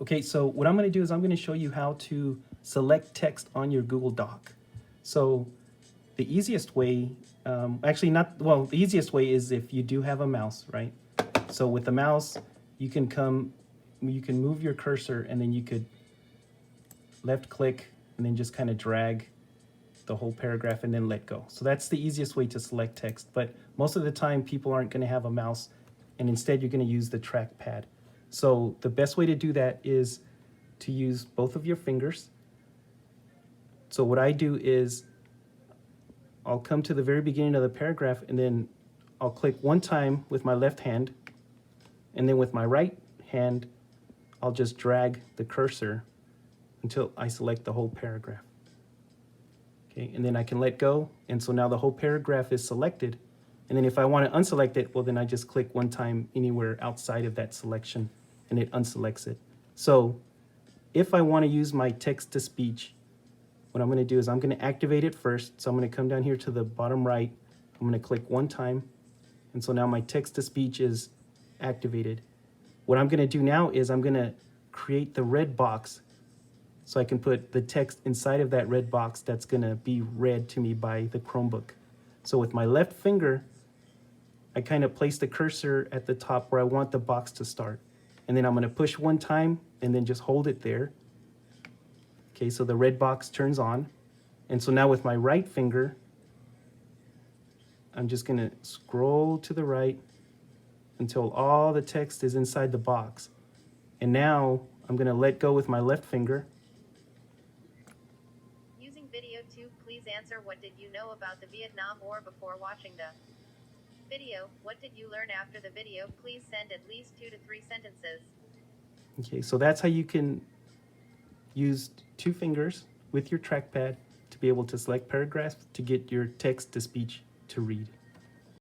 Okay, so what I'm going to do is I'm going to show you how to select text on your Google Doc. So the easiest way, actually not, well, the easiest way is if you do have a mouse, right? So with the mouse, you can move your cursor and then you could left click and then just kind of drag the whole paragraph and then let go. So that's the easiest way to select text. But most of the time people aren't going to have a mouse and instead you're going to use the trackpad. So the best way to do that is to use both of your fingers. So what I do is I'll come to the very beginning of the paragraph and then I'll click one time with my left hand, and then with my right hand I'll just drag the cursor until I select the whole paragraph. Okay, and then I can let go, and so now the whole paragraph is selected. And then if I want to unselect it, well then I just click one time anywhere outside of that selection and it unselects it. So if I want to use my text-to-speech, what I'm going to do is I'm going to activate it first. So I'm going to come down here to the bottom right. I'm going to click one time. And so now my text-to-speech is activated. What I'm going to do now is I'm going to create the red box so I can put the text inside of that red box that's going to be read to me by the Chromebook. So with my left finger, I kind of place the cursor at the top where I want the box to start. And then I'm going to push one time and then just hold it there. Okay, so the red box turns on. And so now with my right finger, I'm just going to scroll to the right until all the text is inside the box. And now I'm going to let go with my left finger. Using video 2, please answer what did you know about the Vietnam War before watching the video? What did you learn after the video? Please send at least 2 to 3 sentences. Okay, so that's how you can use two fingers with your trackpad to be able to select paragraphs to get your text-to-speech to read.